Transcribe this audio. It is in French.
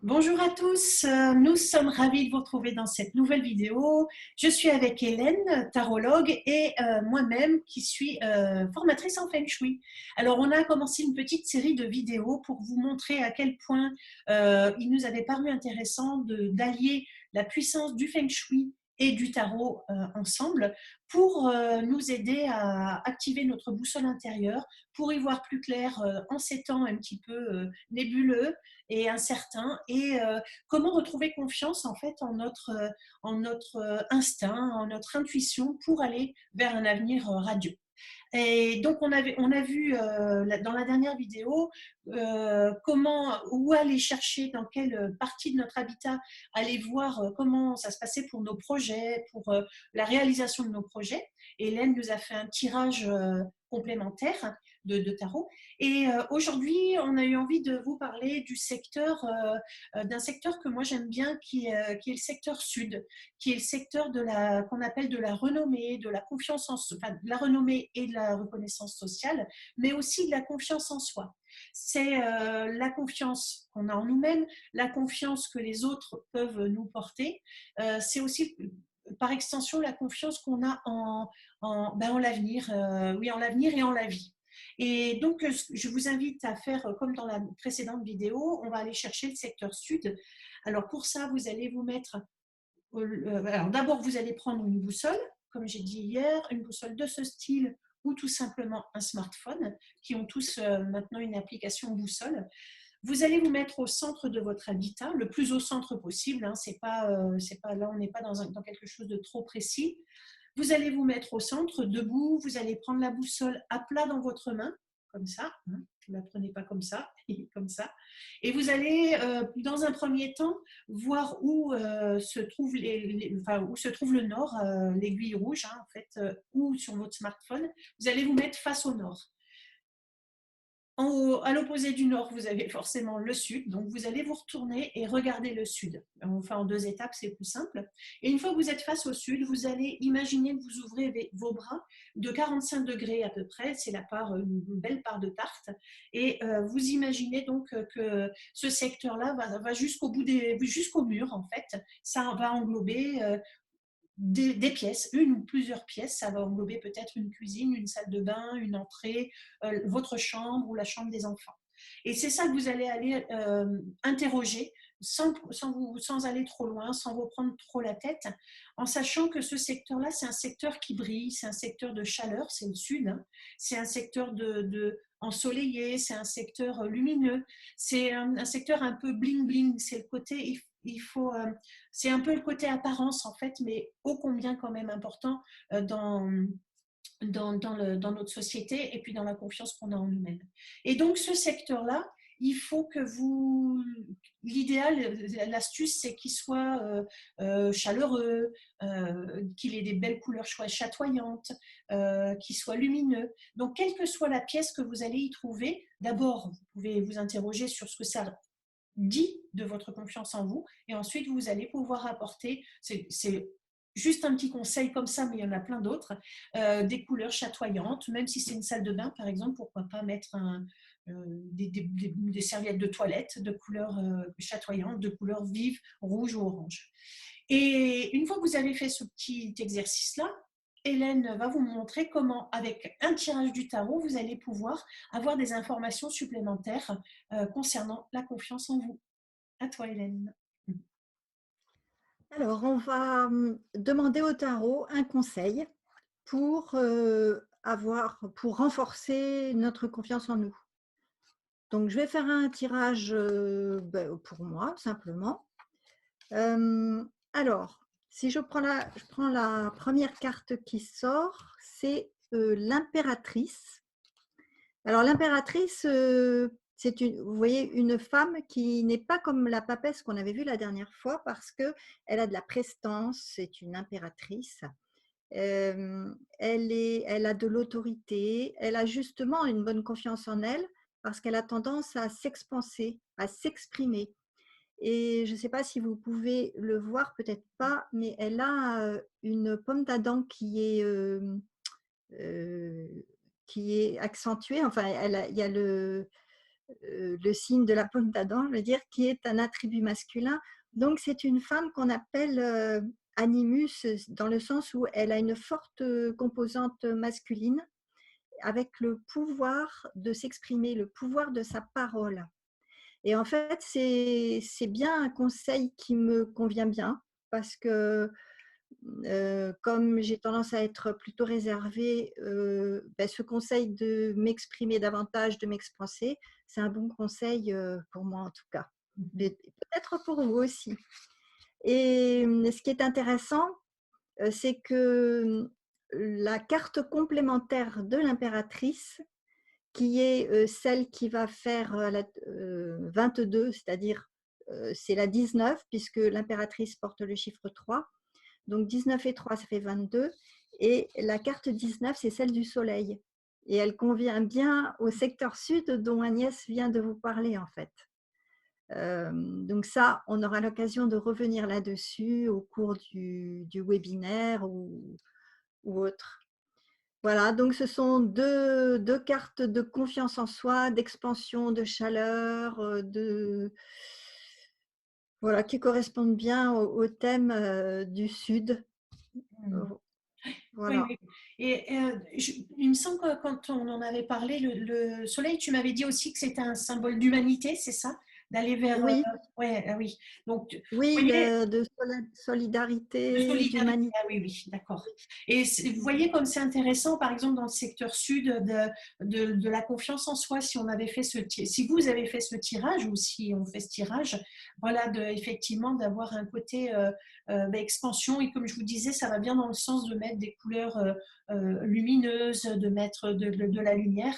Bonjour à tous, nous sommes ravis de vous retrouver dans cette nouvelle vidéo. Je suis avec Hélène, tarologue, et moi-même qui suis formatrice en Feng Shui. Alors on a commencé une petite série de vidéos pour vous montrer à quel point il nous avait paru intéressant d'allier la puissance du Feng Shui et du tarot ensemble pour nous aider à activer notre boussole intérieure, pour y voir plus clair en ces temps un petit peu nébuleux et incertain, et comment retrouver confiance en fait en notre instinct, en notre intuition pour aller vers un avenir radieux. Et donc, on a vu dans la dernière vidéo où aller chercher, dans quelle partie de notre habitat aller voir comment ça se passait pour nos projets, pour la réalisation de nos projets. Hélène nous a fait un tirage complémentaire de tarot. Et aujourd'hui, on a eu envie de vous parler d'un secteur que moi j'aime bien, qui est le secteur sud, qui est le secteur qu'on appelle de la renommée, de la confiance enfin, de la renommée et de la reconnaissance sociale, mais aussi de la confiance en soi. C'est la confiance qu'on a en nous-mêmes, la confiance que les autres peuvent nous porter. C'est aussi par extension la confiance qu'on a en l'avenir, oui, en l'avenir et en la vie. Et donc, je vous invite à faire comme dans la précédente vidéo, on va aller chercher le secteur sud. Alors pour ça, vous allez vous mettre alors d'abord, vous allez prendre une boussole, comme j'ai dit hier, une boussole de ce style ou tout simplement un smartphone, qui ont tous maintenant une application boussole. Vous allez vous mettre au centre de votre habitat, le plus au centre possible. Hein, c'est pas là, on n'est pas dans quelque chose de trop précis. Vous allez vous mettre au centre, debout. Vous allez prendre la boussole à plat dans votre main, comme ça. Hein, vous ne la prenez pas comme ça, comme ça. Et vous allez, dans un premier temps, voir où se trouve où se trouve le nord, l'aiguille rouge, hein, en fait, ou sur votre smartphone. Vous allez vous mettre face au nord. À l'opposé du nord, vous avez forcément le sud, donc vous allez vous retourner et regarder le sud. On fait en 2 étapes, c'est plus simple. Et une fois que vous êtes face au sud, vous allez imaginer que vous ouvrez vos bras de 45 degrés à peu près, c'est une belle part de tarte, et vous imaginez donc que ce secteur-là va jusqu'au mur, en fait. Ça va englober des pièces, une ou plusieurs pièces. Ça va englober peut-être une cuisine, une salle de bain, une entrée, votre chambre ou la chambre des enfants. Et c'est ça que vous allez aller interroger sans aller trop loin, sans vous prendre trop la tête, en sachant que ce secteur-là, c'est un secteur qui brille, c'est un secteur de chaleur, c'est le sud, hein, c'est un secteur ensoleillé, c'est un secteur lumineux, c'est un secteur un peu bling-bling, c'est le côté, c'est un peu le côté apparence en fait, mais ô combien quand même important dans notre société et puis dans la confiance qu'on a en nous-mêmes. Et donc ce secteur-là, il faut que l'idéal, l'astuce, c'est qu'il soit chaleureux, qu'il ait des belles couleurs chatoyantes, qu'il soit lumineux. Donc quelle que soit la pièce que vous allez y trouver, d'abord, vous pouvez vous interroger sur ce que ça dit de votre confiance en vous, et ensuite vous allez pouvoir apporter, c'est juste un petit conseil comme ça, mais il y en a plein d'autres, des couleurs chatoyantes, même si c'est une salle de bain par exemple, pourquoi pas mettre des serviettes de toilette de couleurs chatoyantes, de couleurs vives, rouge ou orange. Et une fois que vous avez fait ce petit exercice-là, Hélène va vous montrer comment, avec un tirage du tarot, vous allez pouvoir avoir des informations supplémentaires concernant la confiance en vous. À toi, Hélène. Alors, on va demander au tarot un conseil pour, pour renforcer notre confiance en nous. Donc, je vais faire un tirage pour moi, simplement. Alors, si je prends la première carte qui sort, c'est l'impératrice. Alors, l'impératrice, c'est vous voyez, une femme qui n'est pas comme la papesse qu'on avait vue la dernière fois parce qu'elle a de la prestance, c'est une impératrice. Elle a de l'autorité, elle a justement une bonne confiance en elle parce qu'elle a tendance à s'expanser, à s'exprimer. Et je ne sais pas si vous pouvez le voir, peut-être pas, mais elle a une pomme d'Adam euh, qui est accentuée. Enfin, il y a le signe de la pomme d'Adam, je veux dire, qui est un attribut masculin. Donc, c'est une femme qu'on appelle animus dans le sens où elle a une forte composante masculine avec le pouvoir de s'exprimer, le pouvoir de sa parole. Et en fait, c'est bien un conseil qui me convient bien parce que comme j'ai tendance à être plutôt réservée, ben, ce conseil de m'exprimer davantage, de m'expanser, c'est un bon conseil pour moi en tout cas. Peut-être pour vous aussi. Et ce qui est intéressant, c'est que la carte complémentaire de l'impératrice, qui est celle qui va faire la 22, c'est-à-dire c'est la 19, puisque l'impératrice porte le chiffre 3. Donc 19 et 3, ça fait 22. Et la carte 19, c'est celle du soleil. Et elle convient bien au secteur sud dont Agnès vient de vous parler en fait. Donc ça, on aura l'occasion de revenir là-dessus au cours du webinaire ou autre. Voilà, donc ce sont deux cartes de confiance en soi, d'expansion, de chaleur, voilà, qui correspondent bien au thème du Sud. Oui, Voilà. oui. Et il me semble que quand on en avait parlé, le soleil, tu m'avais dit aussi que c'était un symbole d'humanité, c'est ça? D'aller vers. Oui, Ouais, ah oui. Donc, oui, vous voyez, de de solidarité, solidarité, d'humanité. ah oui, oui, d'accord. Et vous voyez comme c'est intéressant, par exemple, dans le secteur sud, de la confiance en soi, si on avait fait si vous avez fait ce tirage ou si on fait ce tirage, voilà, effectivement, d'avoir un côté expansion. Et comme je vous disais, ça va bien dans le sens de mettre des couleurs lumineuses, de mettre de la lumière.